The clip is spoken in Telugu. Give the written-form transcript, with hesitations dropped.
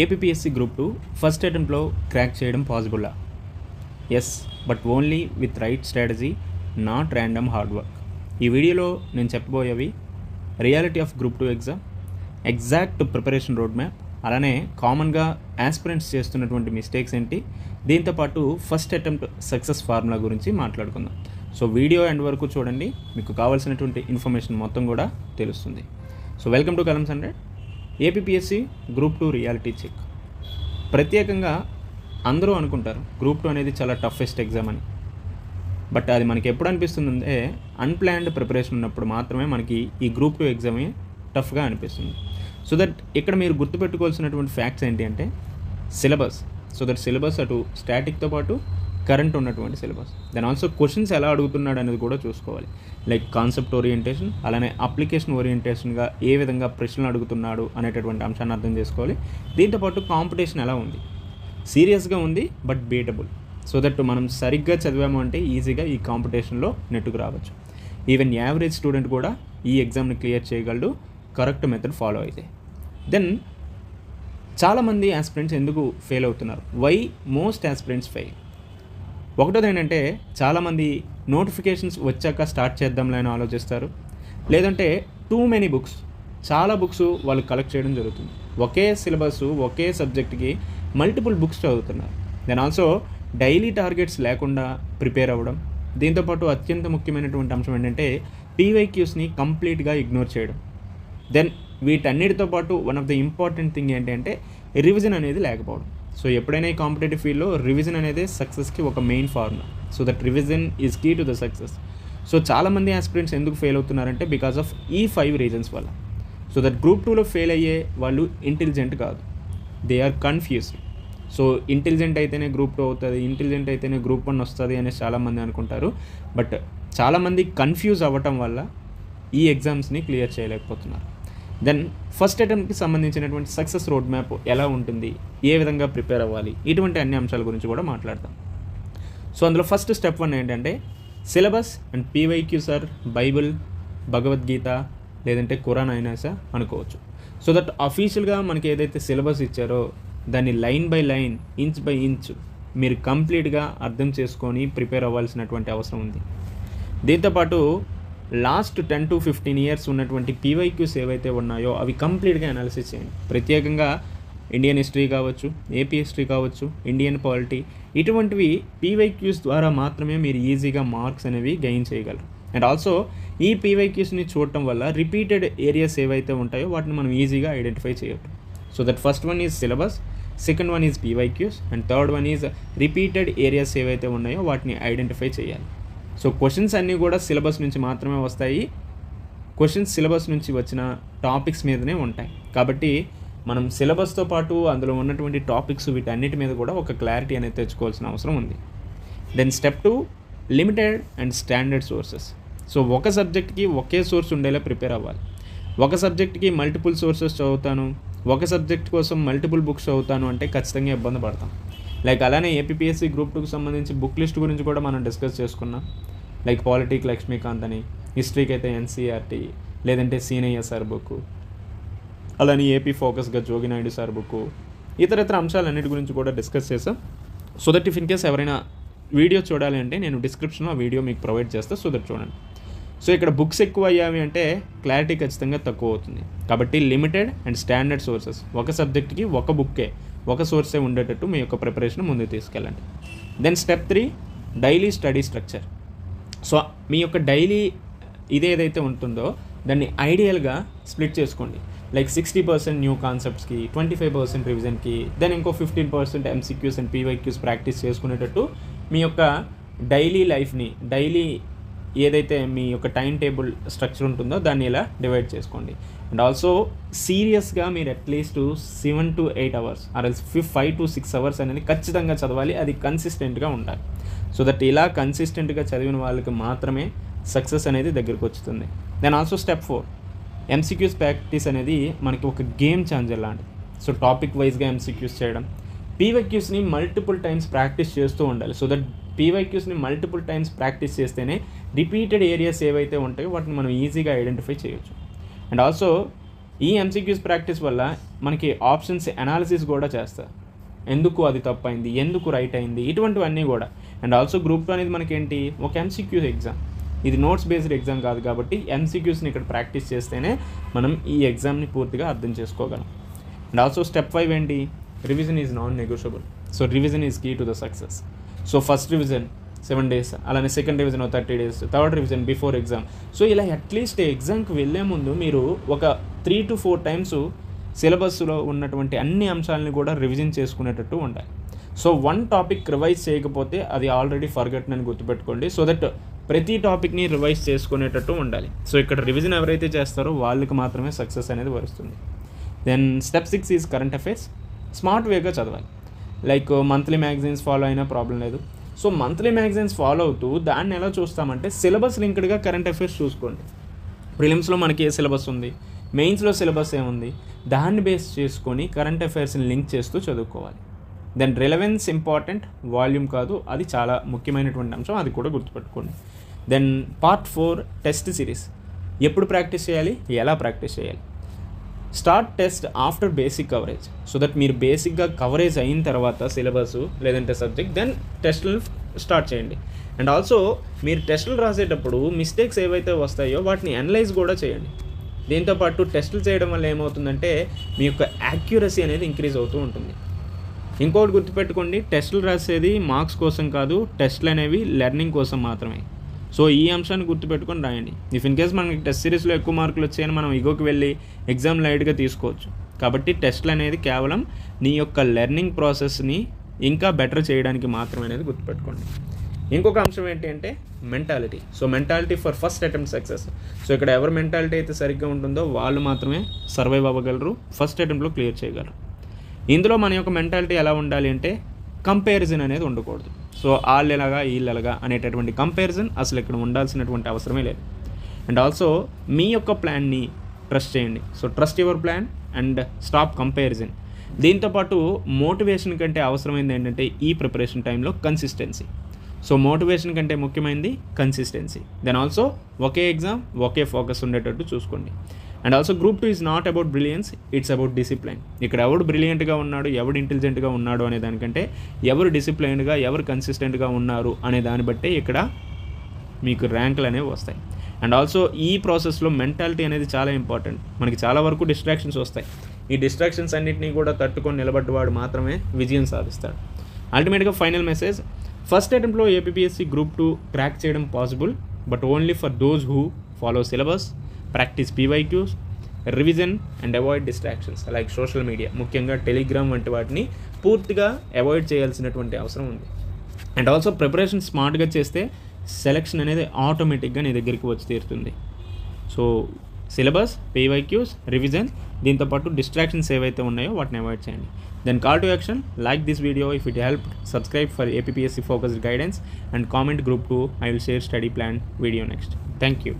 ఏపీఎస్సి గ్రూప్ 2 ఫస్ట్ అటెంప్ట్లో క్రాక్ చేయడం పాసిబుల్లా? Yes, but only with right strategy, not random hard work. ఈ వీడియోలో నేను చెప్పబోయేవి reality of group 2 exam, exact preparation road map, అలానే కామన్గా ఆస్పిరెంట్స్ చేస్తున్నటువంటి మిస్టేక్స్ ఏంటి, దీంతోపాటు ఫస్ట్ అటెంప్ట్ సక్సెస్ ఫార్ములా గురించి మాట్లాడుకుందాం. సో వీడియో ఎండ్ వరకు చూడండి, మీకు కావాల్సినటువంటి ఇన్ఫర్మేషన్ మొత్తం కూడా తెలుస్తుంది. So welcome to columns 100. APSC group 2 reality check. ప్రత్యేకంగా అందరూ అనుకుంటారు గ్రూప్ 2 అనేది చాలా టఫెస్ట్ ఎగ్జామ్ అని. బట్ అది మనకి ఎప్పుడు అనిపిస్తుందంటే అన్ప్లాన్డ్ ప్రిపరేషన్ ఉన్నప్పుడు మాత్రమే మనకి ఈ గ్రూప్ 2 ఎగ్జామే టఫ్గా అనిపిస్తుంది. సో దట్ ఇక్కడ మీరు గుర్తుపెట్టుకోవాల్సినటువంటి ఫ్యాక్ట్స్ ఏంటి అంటే సిలబస్. సో దట్ సిలబస్ అటు స్టాటిక్తో పాటు కరెంట్ ఉన్నటువంటి సిలబస్. దెన్ ఆల్సో క్వశ్చన్స్ ఎలా అడుగుతున్నాడు అనేది కూడా చూసుకోవాలి. లైక్ కాన్సెప్ట్ ఓరియంటేషన్, అలానే అప్లికేషన్ ఓరియంటేషన్గా ఏ విధంగా ప్రశ్నలు అడుగుతున్నాడు అనేటటువంటి అంశాన్ని అర్థం చేసుకోవాలి. దీంతోపాటు కాంపిటీషన్ ఎలా ఉంది, సీరియస్గా ఉంది బట్ బీటబుల్. సో దట్ మనం సరిగ్గా చదివాము అంటే ఈజీగా ఈ కాంపిటీషన్లో నెట్టుకు రావచ్చు. ఈవెన్ యావరేజ్ స్టూడెంట్ కూడా ఈ ఎగ్జామ్ని క్లియర్ చేయగలడు కరెక్ట్ మెథడ్ ఫాలో అయితే. దెన్ చాలామంది ఆస్పిరెంట్స్ ఎందుకు ఫెయిల్ అవుతున్నారు? Why most aspirants fail? ఒకటోది ఏంటంటే చాలామంది నోటిఫికేషన్స్ వచ్చాక స్టార్ట్ చేద్దాంలే అని ఆలోచిస్తారు. లేదంటే టూ మెనీ బుక్స్, చాలా బుక్స్ వాళ్ళు కలెక్ట్ చేయడం జరుగుతుంది. ఒకే సిలబస్, ఒకే సబ్జెక్ట్కి మల్టిపుల్ బుక్స్ చదువుతున్నారు. దెన్ ఆల్సో డైలీ టార్గెట్స్ లేకుండా ప్రిపేర్ అవ్వడం. దీంతోపాటు అత్యంత ముఖ్యమైనటువంటి అంశం ఏంటంటే పీవైక్యూస్ని కంప్లీట్గా ఇగ్నోర్ చేయడం. దెన్ వీటన్నిటితో పాటు one of the important thing ఏంటంటే రివిజన్ అనేది లేకపోవడం. సో ఎప్పుడైనా ఈ కాంపిటేటివ్ ఫీల్డ్లో రివిజన్ అనేది సక్సెస్కి ఒక main formula. So that revision is key to the success. So చాలామంది ఆస్పిరెంట్స్ ఎందుకు ఫెయిల్ అవుతున్నారంటే బికాస్ ఆఫ్ ఈ 5 రీజన్స్ వల్ల. సో దట్ గ్రూప్ 2లో ఫెయిల్ అయ్యే వాళ్ళు ఇంటెలిజెంట్ కాదు, they are confused. So intelligent అయితేనే గ్రూప్ 2 అవుతుంది, ఇంటెలిజెంట్ అయితేనే గ్రూప్ 1 వస్తుంది అనేసి చాలామంది అనుకుంటారు. బట్ చాలామంది కన్ఫ్యూజ్ అవ్వటం వల్ల ఈ ఎగ్జామ్స్ని క్లియర్ చేయలేకపోతున్నారు. దెన్ ఫస్ట్ అటెంప్ట్కి సంబంధించినటువంటి సక్సెస్ రోడ్ మ్యాప్ ఎలా ఉంటుంది, ఏ విధంగా ప్రిపేర్ అవ్వాలి, ఇటువంటి అన్ని అంశాల గురించి కూడా మాట్లాడతాం. సో అందులో ఫస్ట్ స్టెప్ 1 ఏంటంటే syllabus and PYQs are Bible, Bhagavad Gita, లేదంటే ఖురాన్ అయినా అనుకోవచ్చు. సో దట్ అఫీషియల్గా మనకి ఏదైతే సిలబస్ ఇచ్చారో దాన్ని line by line, inch by inch మీరు కంప్లీట్గా అర్థం చేసుకొని ప్రిపేర్ అవ్వాల్సినటువంటి అవసరం ఉంది. దీంతోపాటు లాస్ట్ 10 to 15 years ఉన్నటువంటి పీవైక్యూస్ ఏవైతే ఉన్నాయో అవి కంప్లీట్గా అనాలిసిస్ చేయండి. ప్రత్యేకంగా ఇండియన్ హిస్టరీ కావచ్చు, ఏపీ హిస్టరీ కావచ్చు, ఇండియన్ పాలిటీ, ఇటువంటివి పీవైక్యూస్ ద్వారా మాత్రమే మీరు ఈజీగా మార్క్స్ అనేవి గెయిన్ చేయగలరు. అండ్ ఆల్సో ఈ పీవైక్యూస్ని చూడటం వల్ల రిపీటెడ్ ఏరియాస్ ఏవైతే ఉంటాయో వాటిని మనం ఈజీగా ఐడెంటిఫై చేయొచ్చు. So that first one is syllabus, second one is PYQs, and third one is repeated areas ఏవైతే ఉన్నాయో వాటిని ఐడెంటిఫై చేయాలి. సో క్వశ్చన్స్ అన్నీ కూడా సిలబస్ నుంచి మాత్రమే వస్తాయి. క్వశ్చన్స్ సిలబస్ నుంచి వచ్చిన టాపిక్స్ మీదనే ఉంటాయి. కాబట్టి మనం సిలబస్తో పాటు అందులో ఉన్నటువంటి టాపిక్స్ వీటన్నిటి మీద కూడా ఒక క్లారిటీ అనేది తెచ్చుకోవాల్సిన అవసరం ఉంది. Then step 2, limited and standard sources. So ఒక సబ్జెక్ట్కి ఒకే సోర్స్ ఉండేలా ప్రిపేర్ అవ్వాలి. ఒక సబ్జెక్ట్కి మల్టిపుల్ సోర్సెస్ చదువుతాను, ఒక సబ్జెక్ట్ కోసం మల్టిపుల్ బుక్స్ చదువుతాను అంటే ఖచ్చితంగా ఇబ్బంది పడతాం. లైక్ అలానే ఏపీఎస్సి గ్రూప్ 2కి సంబంధించి బుక్ లిస్ట్ గురించి కూడా మనం డిస్కస్ చేసుకున్నాం. లైక్ పాలిటీకి లక్ష్మీకాంత్ అని, హిస్టరీకి అయితే ఎన్సీఆర్టీ, లేదంటే సీనయ్య సార్ బుక్, అలానే ఏపీ ఫోకస్గా జోగినాయుడు సార్ బుక్, ఇతర అంశాలన్నిటి గురించి కూడా డిస్కస్ చేసాం. So that if in case ఎవరైనా వీడియో చూడాలి అంటే నేను డిస్క్రిప్షన్లో ఆ వీడియో మీకు ప్రొవైడ్ చేస్తాను. సో దట్ చూడండి. సో ఇక్కడ బుక్స్ ఎక్కువ అయ్యావి అంటే క్లారిటీ ఖచ్చితంగా తక్కువ అవుతుంది. కాబట్టి లిమిటెడ్ అండ్ స్టాండర్డ్ సోర్సెస్, ఒక సబ్జెక్ట్కి ఒక బుక్కే, ఒక సోర్సే ఉండేటట్టు మీ యొక్క ప్రిపరేషన్ ముందుకు తీసుకెళ్ళండి. Then step 3, daily study structure. So మీ యొక్క డైలీ ఇదేదైతే ఉంటుందో దాన్ని ఐడియల్గా స్ప్లిట్ చేసుకోండి. లైక్ 60% న్యూ కాన్సెప్ట్స్కి, 25% రివిజన్కి, దెన్ ఇంకో 15% ఎంసీక్యూస్ అండ్ పీవైక్యూస్ ప్రాక్టీస్ చేసుకునేటట్టు మీ యొక్క డైలీ లైఫ్ని, డైలీ ఏదైతే మీ యొక్క టైం టేబుల్ స్ట్రక్చర్ ఉంటుందో దాన్ని ఇలా డివైడ్ చేసుకోండి. అండ్ ఆల్సో సీరియస్గా మీరు at least 7 to 8 hours or 5 to 6 hours అనేది ఖచ్చితంగా చదవాలి. అది కన్సిస్టెంట్గా ఉండాలి. సో దట్ ఇలా కన్సిస్టెంట్గా చదివిన వాళ్ళకి మాత్రమే సక్సెస్ అనేది దగ్గరకు వస్తుంది. Then also step 4, MCQs practice అనేది మనకి ఒక గేమ్ ఛాంజర్ లాంటిది. సో టాపిక్ వైజ్గా ఎంసీక్యూస్ చేయడం, పీవైక్యూస్ని మల్టిపుల్ టైమ్స్ ప్రాక్టీస్ చేస్తూ ఉండాలి. సో దట్ పీవైక్యూస్ని మల్టిపుల్ టైమ్స్ ప్రాక్టీస్ చేస్తేనే రిపీటెడ్ ఏరియాస్ ఏవైతే ఉంటాయో వాటిని మనం ఈజీగా ఐడెంటిఫై చేయొచ్చు. అండ్ ఆల్సో ఈ ఎంసీక్యూస్ ప్రాక్టీస్ వల్ల మనకి ఆప్షన్స్ అనాలిసిస్ కూడా చేస్తారు, ఎందుకు అది తప్పైంది, ఎందుకు రైట్ అయింది, ఇటువంటివన్నీ కూడా. అండ్ ఆల్సో గ్రూప్ 2 అనేది మనకేంటి, ఒక ఎంసీక్యూ ఎగ్జామ్. ఇది నోట్స్ బేస్డ్ ఎగ్జామ్ కాదు కాబట్టి ఎంసీక్యూస్ని ఇక్కడ ప్రాక్టీస్ చేస్తేనే మనం ఈ ఎగ్జామ్ని పూర్తిగా అర్థం చేసుకోగలం. అండ్ ఆల్సో స్టెప్ 5 ఏంటి, revision is non negotiable. So revision is key to the success. So first revision 7 days, అలానే second revision 30 days, third revision before exam. So ఇలా అట్లీస్ట్ ఎగ్జామ్కి వెళ్ళే ముందు మీరు ఒక 3 to 4 times సిలబస్లో ఉన్నటువంటి అన్ని అంశాలని కూడా రివిజన్ చేసుకునేటట్టు ఉండాలి. సో వన్ టాపిక్ రివైజ్ చేయకపోతే అది ఆల్రెడీ ఫర్గెట్న్ అని గుర్తుపెట్టుకోండి. సో దట్ ప్రతి టాపిక్ని రివైజ్ చేసుకునేటట్టు ఉండాలి. సో ఇక్కడ రివిజన్ ఎవరైతే చేస్తారో వాళ్ళకి మాత్రమే సక్సెస్ అనేది వస్తుంది. Then step 6 is current affairs. Smart వేగా చదవాలి. లైక్ మంత్లీ మ్యాగజైన్స్ ఫాలో అయినా ప్రాబ్లం లేదు. సో మంత్లీ మ్యాగజైన్స్ ఫాలో అవుతూ దాన్ని ఎలా చూస్తామంటే సిలబస్ లింక్డ్గా కరెంట్ అఫైర్స్ చూసుకోండి. ప్రిలిమ్స్లో మనకి ఏ సిలబస్ ఉంది, మెయిన్స్లో సిలబస్ ఏముంది, దాన్ని బేస్ చేసుకొని కరెంట్ అఫైర్స్ని లింక్ చేస్తూ చదువుకోవాలి. దెన్ రిలవెన్స్ ఇంపార్టెంట్, వాల్యూమ్ కాదు, అది చాలా ముఖ్యమైనటువంటి అంశం, అది కూడా గుర్తుపెట్టుకోండి. Then part 4 test series. ఎప్పుడు ప్రాక్టీస్ చేయాలి, ఎలా ప్రాక్టీస్ చేయాలి. Start test after basic coverage. So that మీరు బేసిక్గా కవరేజ్ అయిన తర్వాత సిలబస్ లేదంటే సబ్జెక్ట్, దెన్ టెస్టులు స్టార్ట్ చేయండి. అండ్ ఆల్సో మీరు టెస్టులు రాసేటప్పుడు మిస్టేక్స్ ఏవైతే వస్తాయో వాటిని అనలైజ్ కూడా చేయండి. దీంతోపాటు టెస్టులు చేయడం వల్ల ఏమవుతుందంటే మీ యొక్క యాక్యురసీ అనేది ఇంక్రీజ్ అవుతూ ఉంటుంది. ఇంకోటి గుర్తుపెట్టుకోండి, టెస్టులు రాసేది మార్క్స్ కోసం కాదు, టెస్టులు అనేవి లెర్నింగ్ కోసం మాత్రమే. సో ఈ అంశాన్ని గుర్తుపెట్టుకొని రాయండి. ఇఫ్ ఇన్ కేస్ మనకి టెస్ట్ సిరీస్లో ఎక్కువ మార్కులు వచ్చాయని మనం ఇగోకి వెళ్ళి ఎగ్జామ్ లైట్గా తీసుకోవచ్చు. కాబట్టి టెస్టులు అనేది కేవలం నీ యొక్క లెర్నింగ్ ప్రాసెస్ని ఇంకా బెటర్ చేయడానికి మాత్రమే అనేది గుర్తుపెట్టుకోండి. ఇంకొక అంశం ఏంటి అంటే mentality. So mentality for first attempt success. So ఇక్కడ ఎవరి మెంటాలిటీ అయితే సరిగ్గా ఉంటుందో వాళ్ళు మాత్రమే సర్వైవ్ అవ్వగలరు, ఫస్ట్ అటెంప్ట్లో క్లియర్ చేయగలరు. ఇందులో మన యొక్క మెంటాలిటీ ఎలా ఉండాలి అంటే కంపారిజన్ అనేది ఉండకూడదు. సో వాళ్ళు ఎలాగా వీళ్ళు ఎలాగా అనేటటువంటి కంపారిజన్ అసలు ఇక్కడ ఉండాల్సినటువంటి అవసరమే లేదు. అండ్ ఆల్సో మీ యొక్క ప్లాన్ని ట్రస్ట్ చేయండి. So trust your plan and stop comparison. దీంతోపాటు మోటివేషన్ కంటే అవసరమైంది ఏంటంటే ఈ ప్రిపరేషన్ టైంలో కన్సిస్టెన్సీ. సో మోటివేషన్ కంటే ముఖ్యమైనది కన్సిస్టెన్సీ. దెన్ ఆల్సో ఒకే ఎగ్జామ్ ఒకే ఫోకస్ ఉండేటట్టు చూసుకోండి. And also group 2 is not about brilliance, it's about discipline. ఇక్కడ ఎవడు బ్రిలియంట్గా ఉన్నాడు, ఎవడు ఇంటెలిజెంట్గా ఉన్నాడు అనే దానికంటే ఎవరు డిసిప్లైన్డ్గా, ఎవరు కన్సిస్టెంట్గా ఉన్నారు అనే దాన్ని బట్టే ఇక్కడ మీకు ర్యాంకులు అనేవి వస్తాయి. అండ్ ఆల్సో ఈ ప్రాసెస్లో మెంటాలిటీ అనేది చాలా ఇంపార్టెంట్. మనకి చాలా వరకు డిస్ట్రాక్షన్స్ వస్తాయి. ఈ డిస్ట్రాక్షన్స్ అన్నింటినీ కూడా తట్టుకొని నిలబడ్డవాడు మాత్రమే విజయం సాధిస్తాడు. అల్టిమేట్గా ఫైనల్ మెసేజ్, ఫస్ట్ అటెంప్ట్లో ఏపీఎస్సీ గ్రూప్ 2 క్రాక్ చేయడం possible, but only for those who follow syllabus, practice PYQs, revision and avoid distractions like social media, ముఖ్యంగా టెలిగ్రామ్ వంటి వాటిని పూర్తిగా అవాయిడ్ చేయాల్సినటువంటి అవసరం ఉంది. అండ్ ఆల్సో ప్రిపరేషన్ స్మార్ట్గా చేస్తే సెలెక్షన్ అనేది ఆటోమేటిక్గా నీ దగ్గరికి వచ్చి తీరుతుంది. సో సిలబస్, పీవైక్యూస్, రివిజన్, దీంతోపాటు డిస్ట్రాక్షన్స్ ఏవైతే ఉన్నాయో వాటిని అవాయిడ్ చేయండి. Then call to action, like this video if it helped, subscribe for APPSC focused guidance and comment group 2. I will share study plan video next. Thank you.